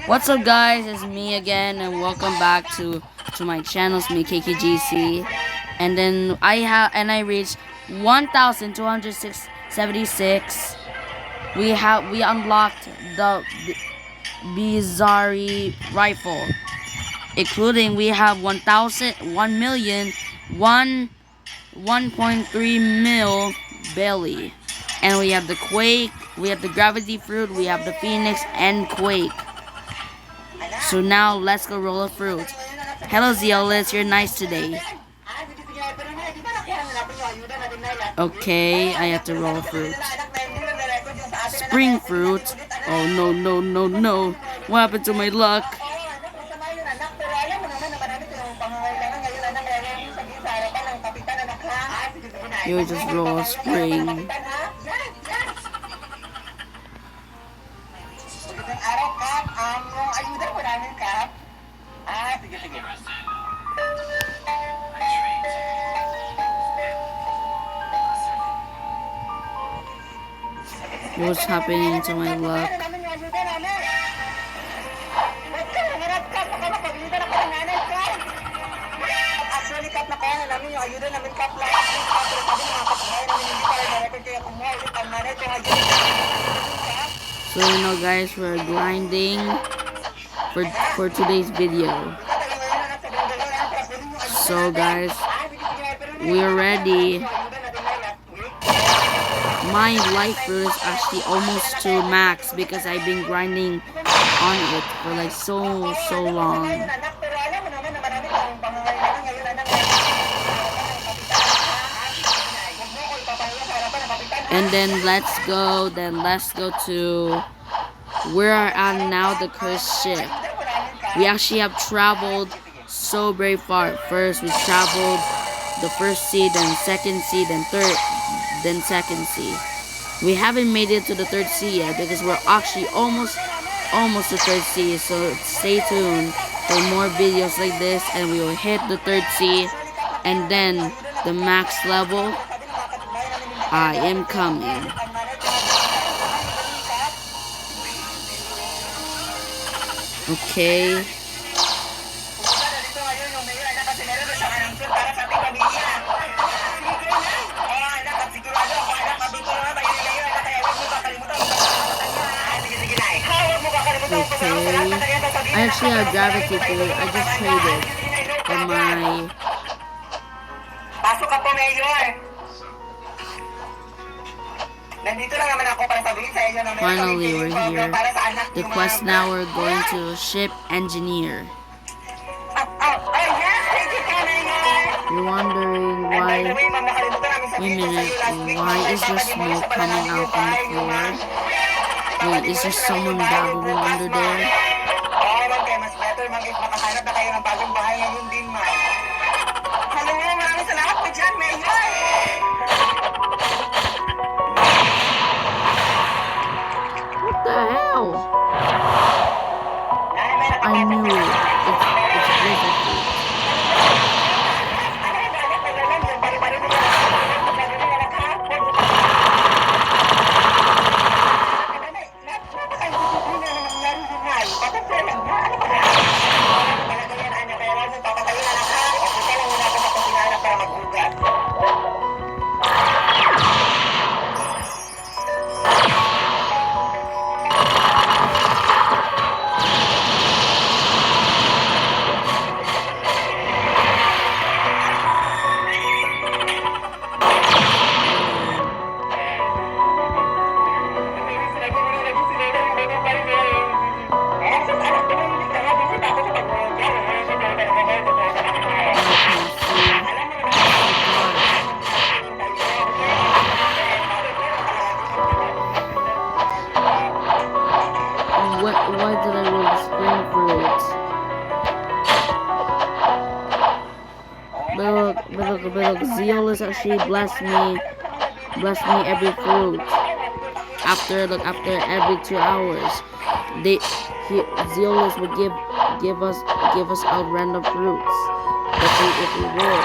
What's up, guys? It's me again, and welcome back to my channel. It's me, KKGC, and then I reached 1,276. We unlocked the Bizarre rifle, including we have 1.3 mil belly, and we have the Quake, we have the Gravity Fruit, we have the Phoenix, and Quake. So now let's go roll a fruit. Hello Zeolus, you're nice today. Okay, I have to roll a fruit. Spring fruit. Oh no no no no. What happened to my luck? You just roll a spring. What's happening to my luck? So you know guys, we're grinding for today's video. So guys, we're ready. My life fruit is actually almost to max because I've been grinding on it for like so long. And then let's go to where are at now, the cursed ship. We actually have traveled so very far. First we traveled the first sea, then second sea, then third, then second sea. We haven't made it to the third sea yet because we're actually almost to third sea. So stay tuned for more videos like this, and we will hit the third sea, and then the max level. I am coming. Okay. I actually have Gravity Fruit. I just traded for my... Finally, we're here. The quest now, we're going to Ship Engineer. You're wondering why... Wait a minute, why is there smoke coming out from the floor? Wait, is there someone battling under there? What the hell? I knew it. It's Blizzard. Why did I roll the spring fruit? But look, Zeolus actually blessed me every fruit. After every 2 hours, Zeolus would give us out random fruits if we roll.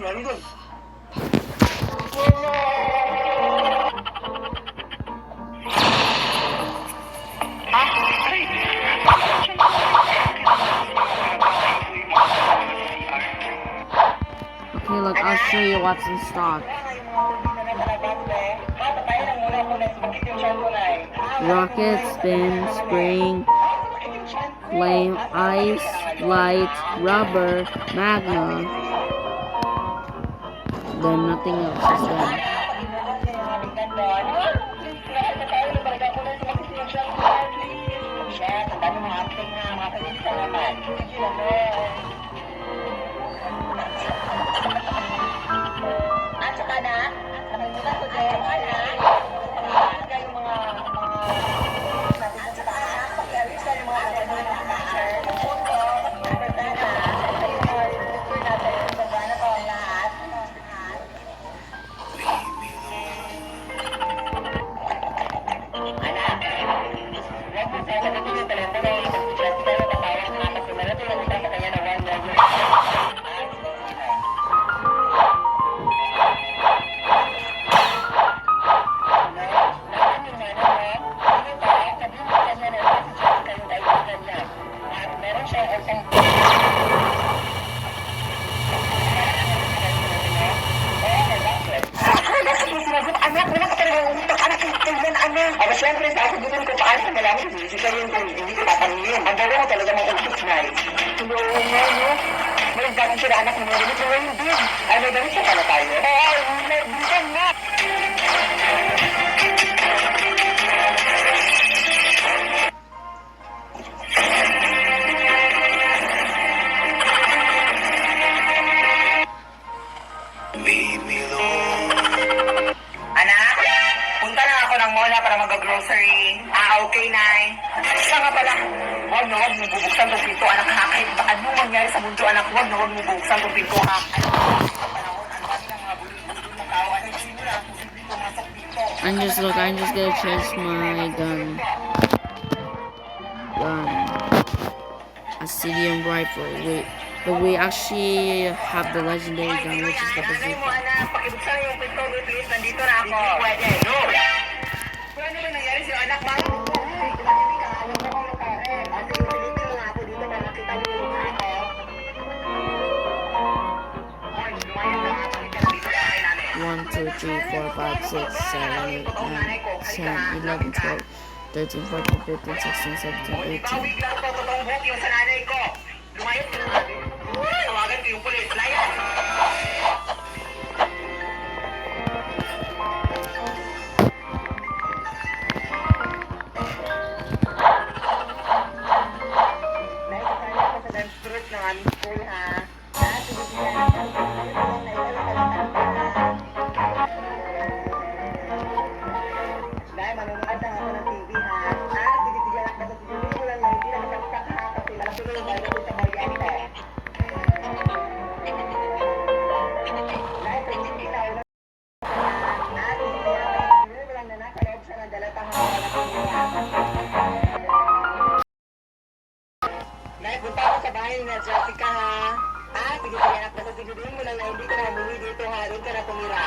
Ano doon? Okay, look, I'll show you what's in stock. Rocket, spin, spring, flame, ice, light, rubber, magna. Then nothing else is done. At saka na, nakalimutan ko din, yung mga at saka na, pag-alis yung mga teacher, punto, pagkana, yung mga teacher natin, pagkana ko ang lahat. Anak, huwag mo sa sagutin yung telepono, mag-chat ka na tatawag na kasi malating ang isa sa kanya na 1 million. Anak, wala ka talaga umitak. Anak, kailan anak? Aba, syempre, sa ako dito ko paano na malaman kung hindi kayo hindi ko tatanungin. Ang dalawa ko talaga mga umitak na eh. Hindi, no? May dati sila anak mo rin. Ito hindi. Ay, may damit siya pala tayo. Ay, may bisan na. Anak, punta na ako ng mall para mag-grocery. Okay, Nay. Siya nga pala. Huwag na huwag mo bubuksan tong pinto, anak, ha? Kahit ba anong mangyari sa mundo, anak, huwag na huwag mo bubuksan tong pinto, ha? I'm just gonna change my gun. Ascidian rifle. But we actually have the legendary gun, which is the bazooka. Pakibuksan yung pinto, please. Nandito na ako. Pwede. No. Kung ano ba nangyari sa'yo, anak, bakit? One, two, three, four, five, six, seven, eight, nine, 10, 11, 12, 13, 14, 15, 16, 17, 18. Ibawig lang ko totoong buhok yung sa nanay ko. Lumayot ko na. Tawagan ko yung pulis. Layas! Naikasaya ko sa dance group ng aming school, ha? Dahil manonood na ako ng TV, ha? Bibigyan ako sa TV mo lang na hindi na makakita, ha? Kasi malaki na yung bago sa kuryente. Dahil sa TV na ulo, bibigyan lang na nakaloob siya ng dalatang Dahil punta ako sa bahay na Jessica, ha? Bibigyan ako sa TV mo lang na hindi ka na umuwi dito, ha? Doon ka na tumira.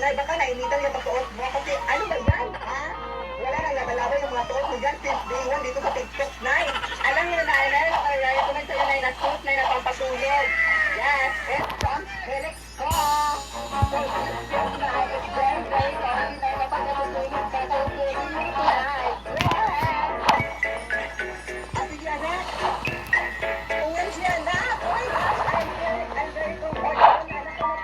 Baka nainitan yung pagtuot mo kasi ano ba yan, ha? Wala nang labalabay yung mga tuot mo dyan since day 1 dito sa TikTok, Nay. Alam niyo na, Nay, nakaraya ko sa'yo, Nay, na suit, Nay, na pampatulog. Yes, it's some Felix ko. So, it's just, Nay, it's very, very sorry, Nay, na pagkatulog ka sa ulit, Nay. Yes! Sige, anak. Uwi siya, anak. Uy, I'm very comfortable, anak, na matulog.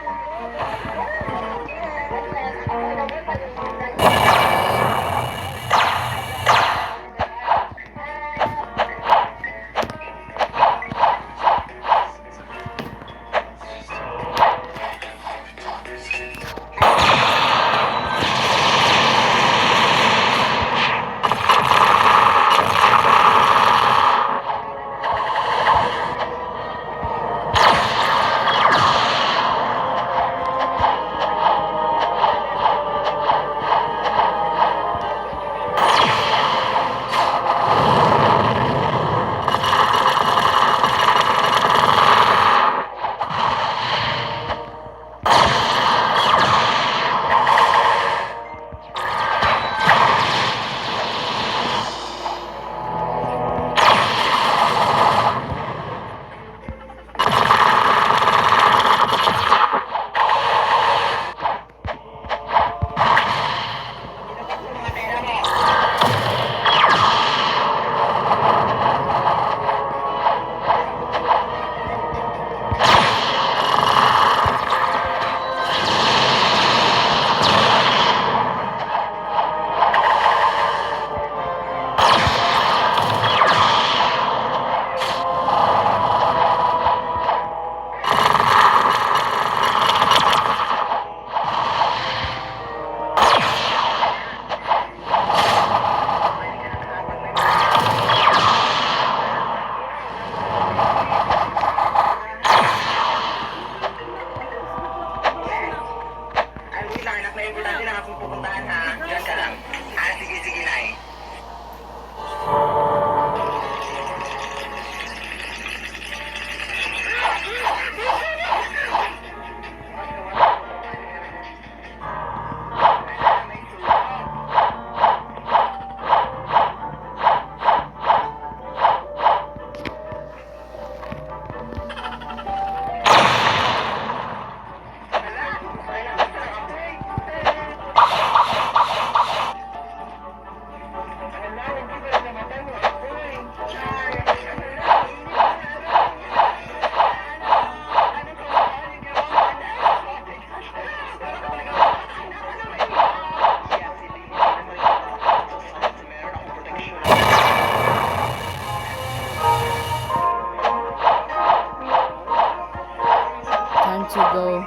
to go.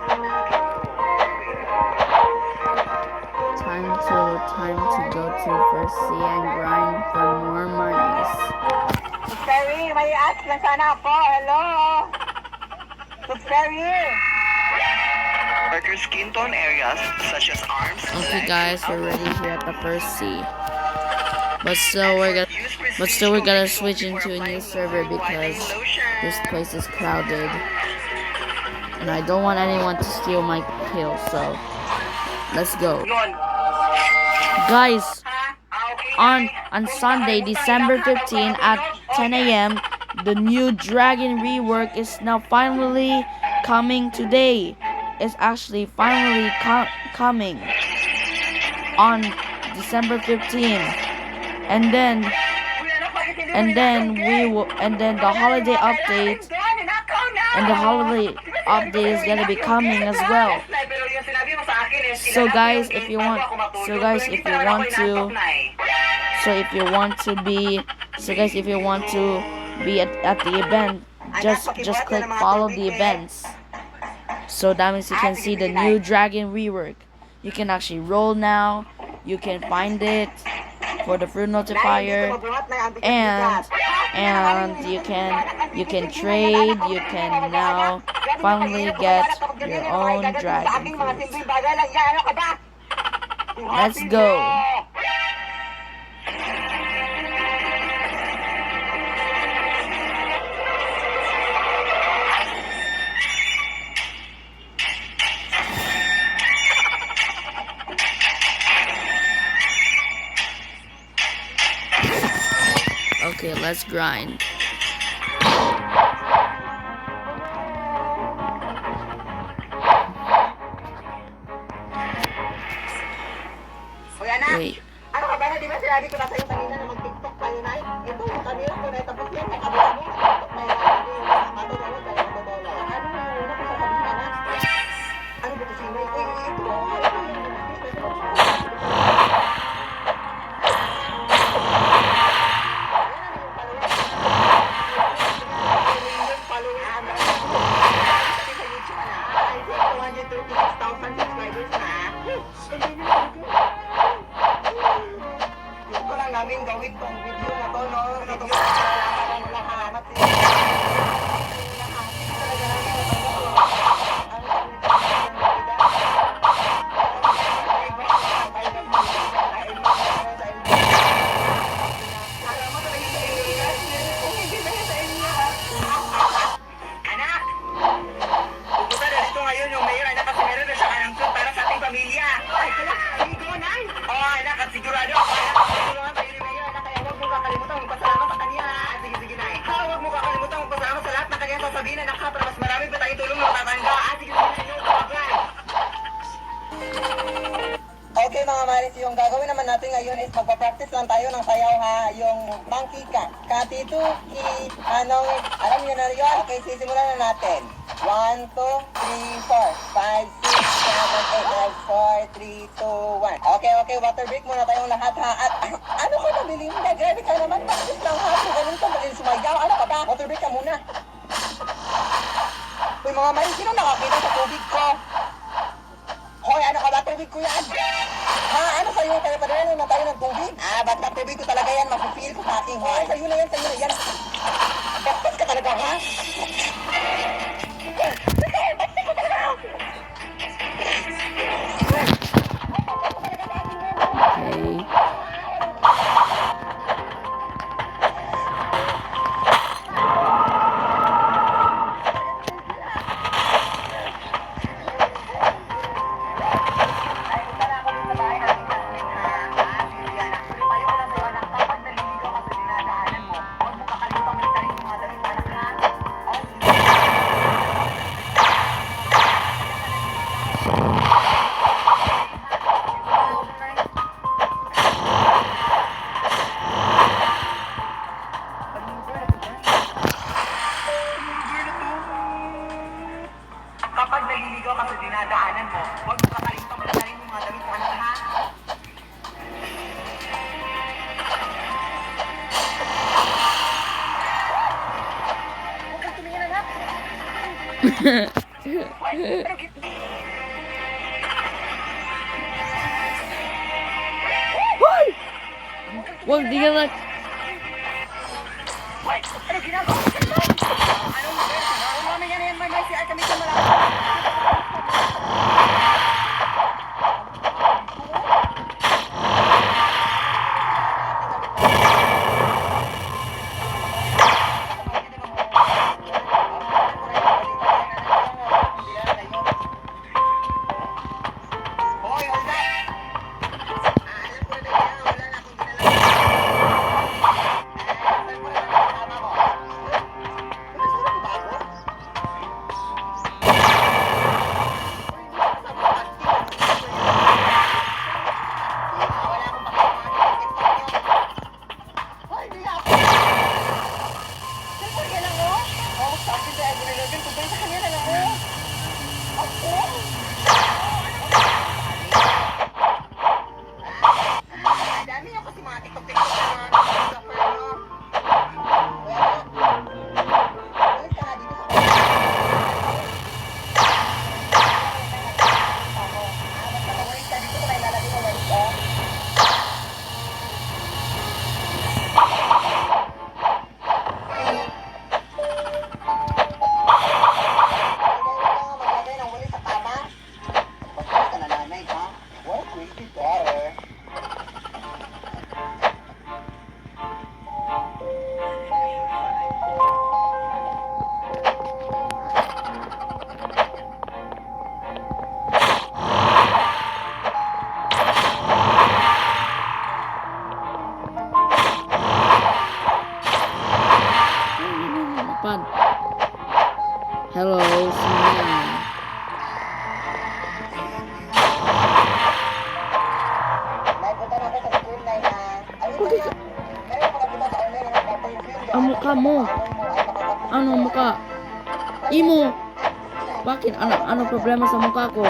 Time to go to First Sea and grind for more monies. Subscribe, may ask lang sana ako. Hello. Subscribe. Darker skin tone areas such as arms. Okay, guys, we're already here at the First Sea. But still, we're gonna switch into a new server because this place is crowded, and I don't want anyone to steal my kill. So let's go, guys. On Sunday, December 15 at 10 a.m., the new Dragon rework is now finally coming today. It's actually finally coming on December 15, and then the holiday update is gonna be coming as well. So guys, if you want to be at the event, just click follow the events. So that means you can see the new Dragon rework. You can actually roll now. You can find it for the fruit notifier, and you can trade. You can now finally get your own dragon fruit. Let's go. Okay, let's grind. Wait. Ano ka ba? Di ba sinabi ko na sa'yo kanina na mag-tiktok tayo na? Ito, yung kanina ko na tapos yan. Nakabila mo. TikTok tayo na. Ano na mo? Tayo na dola. Ano na yun? Ako sasabihin na na. Ano ba ito sinay? Uy, ito. Namin gawin tong video na to, no? Anak! Pupunta na dito ngayon yung mayor, anak, kasi meron na siya kanang food para sa ating pamilya. Ay, anak, ligo na! Oo, anak, at sigurado ako, anak, tulungan tayo ni mayor, anak, kaya huwag mo kakalimutan magpasalamat sa kanya. Sige, Nay. Huwag mo kakalimutan magpasalamat sa lahat na kanyang sasabihin, anak, para mas marami pa tayong tulong na matatanda. Sige, Nay, kapag. Okay mga Maris, yung gagawin naman natin ngayon is magpa-practice lang tayo ng sayaw ha, yung monkey cat. Katituki, alam niyo na yun? Okay, sisimulan na natin. 1, 2, 3, 4, 5, 6, 7, 8, 9, 4, 3, 2, 1. Okay, water break muna tayong lahat ha. At ano ka na, Belinda? Grabe ka naman, practice lang ha. Kung ganun ka, magaling sumayaw. Ano ka ba? Water break ka muna. Uy mga Maris, sino nakakita sa tubig ko? Hoy, ano ka ba? Tubig ko yan. Ha? Ano sa'yo? Kaya padala na tayo ng tubig? Ba't na tubig ko talaga yan? Mafe-feel ko sa aking hoy. Sa'yo na yan. Bakit ka talaga, ha? Okay. Kapag naliligaw ka sa dinadaanan mo, huwag mo kakalimutan magdalhin yung mga damit mo, anak, ha? Huwag kang tumingin, anak. Hoy! Wag, di ka na... Ano ginagawa? Anong namin yan yan, may si ay kami sa malaki. Hoy, hold up! Alam ko na yan, wala na akong dami niyo kasi mga TikTok-TikTok na mga TikToker, no? Balik ka nga dito sa basta mawalik ka dito sa may lalagay na walik ko. Maglagay ng walik sa tama. Basta ka na nanay, ha? Work will be better. Pan. Hello, Sinan. Naipunta na ako sa school na na. Ayun na yan. Meron pa nakita sa online na nagpa-perfume. Ang mukha mo. Ano mukha? Imo. Bakit? Ano problema sa mukha ko?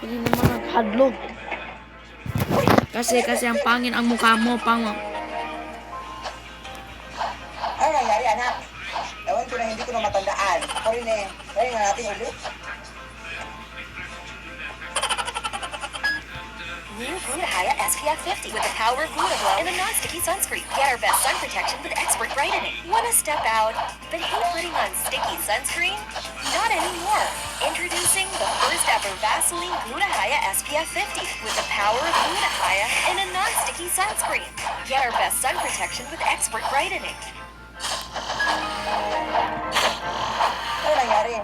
Hindi naman naghadlok. Kasi ang pangin ang mukha mo, Ano nangyari, anak? Ewan ko na hindi ko na matandaan. Ako rin eh. Kaya nga natin ulit. New Glutathione SPF 50 with the power of Glutaglow and the non-sticky sunscreen. Get our best sun protection with expert brightening. Want to step out, but hate putting on sticky sunscreen? Not anymore. Introducing the first ever Vaseline Glutathione SPF 50 with the power of Glutathione and a non-sticky sunscreen. Get our best sun protection with expert brightening. Ano nangyari?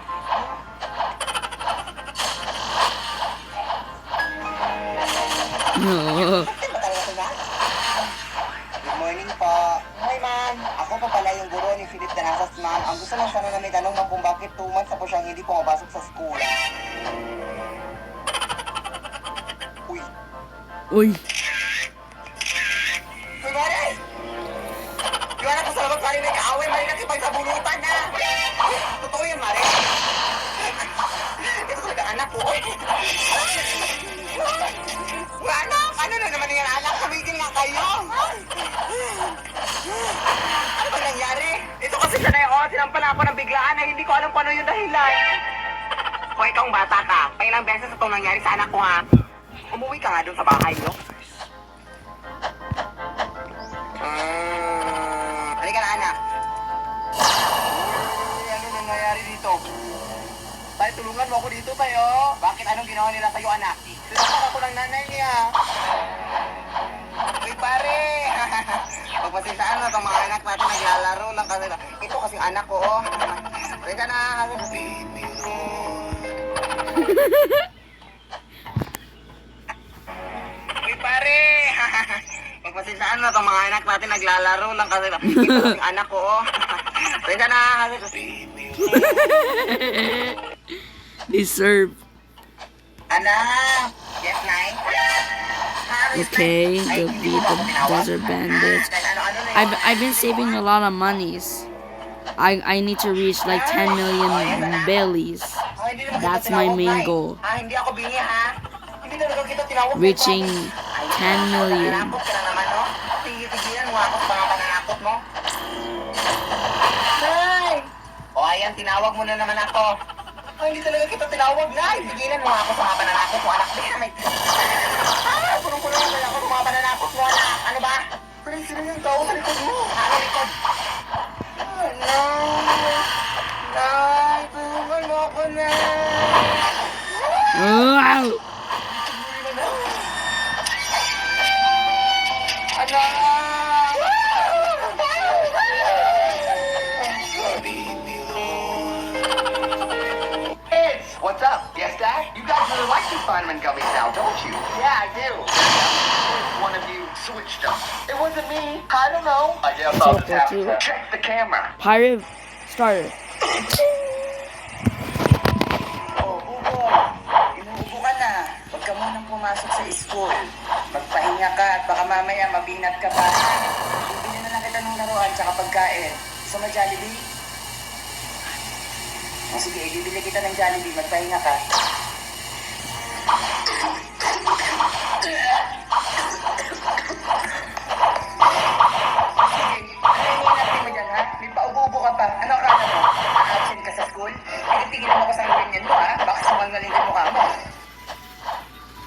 No. Bakit ba talaga ito na? Good morning po. Hi, ma'am. Ako pa pala yung guro ni Philip Danasas, ma'am. Ang gusto lang sana namin tanong, ma'am, kung bakit 2 months na po siyang hindi pumapasok sa school. Uy. Uy. Uy, Mare! Yung anak ko sa labas, Mare, may kaaway, Mare, nakipagsabunutan na. Totoo yan, Mare. Ito talaga anak ko. Uy. Anak, ano na naman yung anak? Kamigil nga kayo. Ano ba nangyari? Ito kasi sanay ako. Sinampala ako ng biglaan na hindi ko alam kung ano yung dahilan. Kung ikaw ang bata ka, pailang beses itong nangyari sa anak ko, ha? Umuwi ka nga doon sa bahay nyo. Halika na, anak. Ano nangyayari dito? Tay, tulungan mo ako dito, tayo. Bakit anong ginawa nila sa'yo, anak? Sinapak ako ng nanay niya. Uy, pare! Pagpasensaan mo itong mga anak natin naglalaro lang kasi. Ito kasing anak ko, oh. Teka na. Uy, pare! Pagpasensaan mo itong mga anak natin naglalaro lang kasi. Ito kasing anak ko, oh. Teka na. Deserve. Anak! Yes, Nay? Okay, the desert bandits. I've been saving a lot of monies. I need to reach like 10 million bellies. That's my main goal. Hindi ako bingi, ha? Hindi talaga kita tinawag. Reaching 10 million. Nanakot ka na naman, no? Tigilan mo ako sa mga pananakot mo. tinawag mo na naman ako. Ay, hindi talaga kita tinawag, Nay. Bigilan mo nga ako sa mga pananakot mo, anak. Damn it. Punong-puno na ako sa mga pananakot mo, anak. Ano ba? Pero sino yung tao sa likod mo? Ano likod? Nay, tulungan mo ako, Nay. Wow! Kids, what's up? Yes, Dad? You guys really like these Feynman gummies now, don't you? Yeah, I do. One of you switched them. It wasn't me. I don't know. I guess I'll just have to check the camera. Pirate starter. Oh, Hugo, inuubo ka na. Huwag ka munang pumasok sa school. Magpahinga ka at baka mamaya mabinat ka pa. Bibili na lang kita ng laruan tsaka pagkain. Gusto mo Jollibee? O sige, bibili kita ng Jollibee. Magpahinga ka. Sige, ano natin mo dyan, ha? May paubo-ubo ka pa. Ano akala mo? A-absent ka sa school? Tigil-tigil mo ko sa ganyan mo, ha? Baka sumangaling din mukha mo.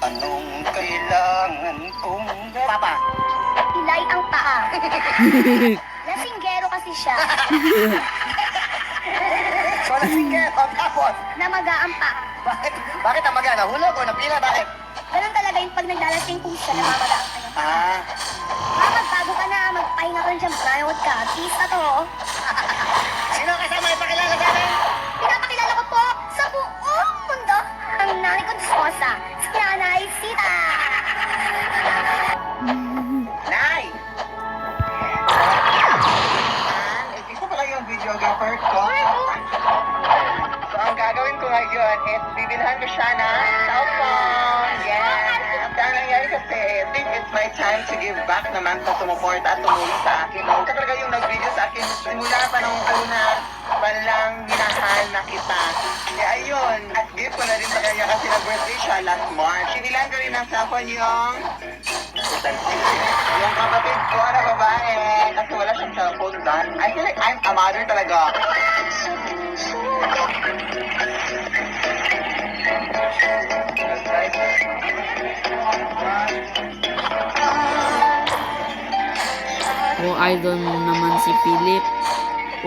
Anong kailangan kong Papa, Ilay ang paa. Lasinggero kasi siya. so nasinggit, o tapos, Namaga ang paa. bakit ang magana? Hulog o napila? Bakit? Ganun talaga yung pag naglalasing kung siya, namamaga ang kanyang paa. Ah, Magbago ka na, magpahinga ka dyan, pranawad ka. Peace na to. sino kasama ipakilala sa akin? Pinapakilala ko po sa buong mundo ang nanay kong disposa, si Nanay Sita. Nay! Ito pala yung videographer ko. So, ang gagawin ko ngayon is bibilhan ko siya ng cellphone. Yeah! Ang nangyari kasi, I think it's my time to give back naman sa sumuport at tumulong sa akin. Ito talaga yung nag-video sa akin simula pa nung una palang minahal na kita. Kaya ayun, at gift ko na rin sa kanya kasi nag-birthday siya last March. Sinilan ko rin ng cellphone yung kapatid ko na babae kasi wala siyang cellphone doon. I feel like I'm a mother talaga. Oh, idol mo naman si Philip.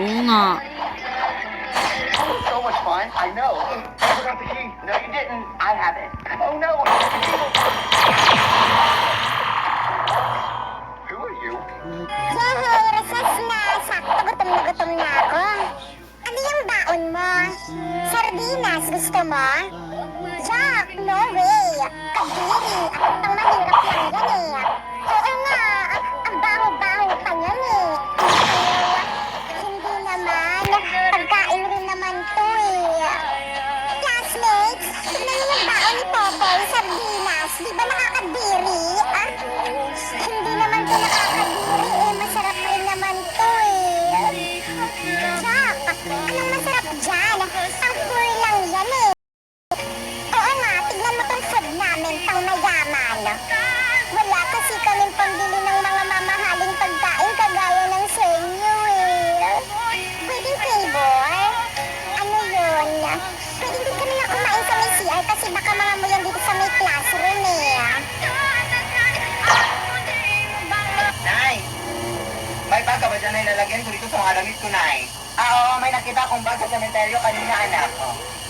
Oo nga. That was so much fun. I know. I forgot the key. No, you didn't. I have it. Oh no. Who are you? Yehey, recess na. Sakto, gutom na ako. Ano yung baon mo? Sardinas, gusto mo? Jack, no way. Kadiri, ang mahirap lang yan eh. Oo nga, ang baho-baho pa yan eh. Hindi naman, pagkain rin naman to eh. Classmates, ano yung baon ni Popoy, sardinas? Di ba nakakadiri? Ah? Hindi naman to nakakadiri eh, masarap rin naman to eh. Jack, anong masarap dyan? Ang poor lang yan eh. Oo nga, tignan mo tong food namin, pang mayaman. Wala kasi kaming pambili ng mga mamahaling pagkain kagaya ng sa inyo eh. Pwedeng favor? Ano yun? Pwedeng din kami na kumain sa may CR kasi baka mga mo yan dito sa may classroom eh. Nay! May bag ka ba dyan na ilalagyan ko dito sa mga damit ko, Nay? Oo, may nakita akong bag sa cementerio kanina, anak.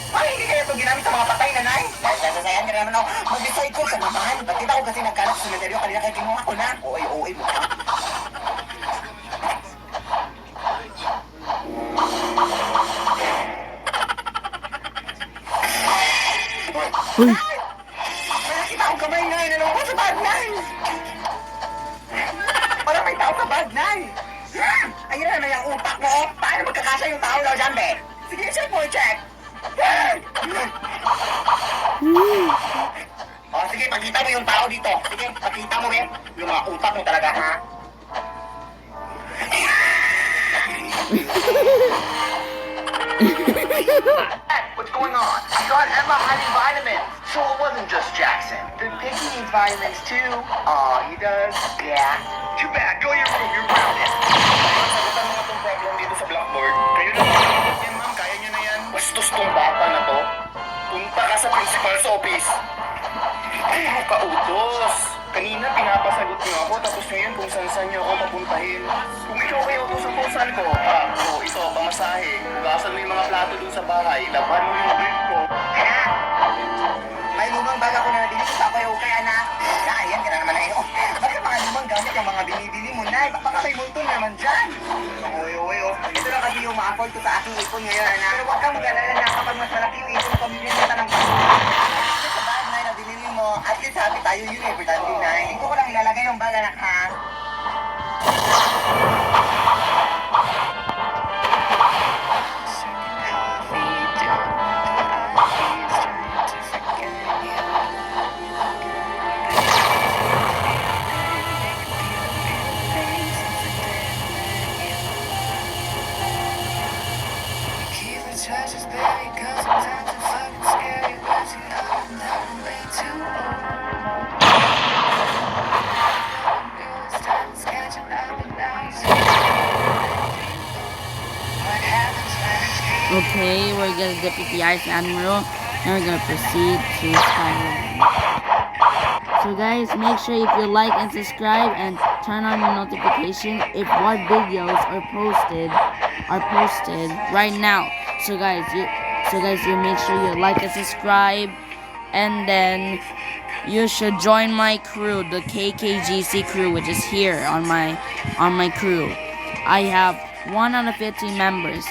Ay, hindi kaya ito ginamit sa mga patay na, Nay. Sasasayan ka naman ako. Mag-decide ko sa naman. Bakit ako kasi nagkalat sa cementerio kanina kaya kinuha ko na? Oy, mo ka. Uy, May nakita akong kamay, Nay. Nalawa ko sa bag, Nay. Parang may tao sa bag, Nay. Ayun na naman yung utak mo. Oh. Paano magkakasa yung tao daw dyan, be? Sige, check mo, check. O, sige, pakita mo yung tao dito. Sige, pakita mo, be. Yung mga utak mo talaga, ha? What's going on? I got Emma hiding vitamins. So it wasn't just Jackson. The piggy needs vitamins, too. Aw, he does? Yeah. Too bad. Go to your room. You're grounded. Sagutan mo itong problem dito sa blackboard. Kayo na. Yan, ma'am. Kaya niyo na principal's office. Ano ka, utos? Kanina pinapasagot niyo ako, tapos ngayon kung saan niyo ako papuntahin. Kung ikaw kayo utos-utosan ko, ito, pamasahe. Hugasan mo yung mga plato dun sa bahay. Laban mo yung brief ko. Anak! May lumang bag ako na nabili ko sa kayo kay anak. Ayan ka na naman na yun. Bakit mga lumang gamit yung mga binibili mo na? Baka may multo naman dyan. Oy, ito lang kasi yung ma-afford ko sa aking ipon ngayon, anak. Pero huwag kang mag-alala na kapag mas malaki yung ipon ko, bibili ka ng bago. Ito sa bag na binili mo, at least happy tayo yun eh, importante na. Hindi ko lang ilalagay yung bag, anak, ha? Treasures buried, 'cause sometimes it's fucking scary, but you know I'm never way too old. Newest times catching up, and now you see what happens when it's true. Okay, we're gonna defeat the Ice Admiral, and we're gonna proceed to Skyland. So guys, make sure if you like and subscribe and turn on the notification if what videos are posted right now. So guys, you make sure you like and subscribe, and then you should join my crew, the KKGC crew, which is here on my crew. I have 1 out of 15 members.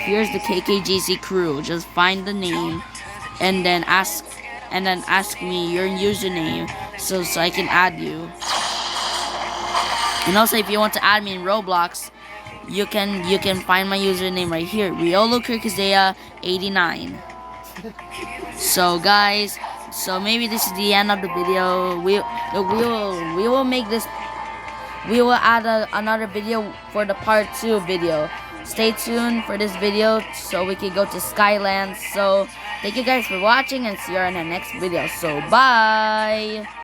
Here's the KKGC crew. Just find the name, and then ask me your username so I can add you. And also, if you want to add me in Roblox, you can find my username right here, Riolo Kirkazea 89. So guys, so maybe this is the end of the video. We will make this. We will add another video for the part 2 video. Stay tuned for this video so we can go to Skyland. So thank you guys for watching, and see you in the next video. So bye.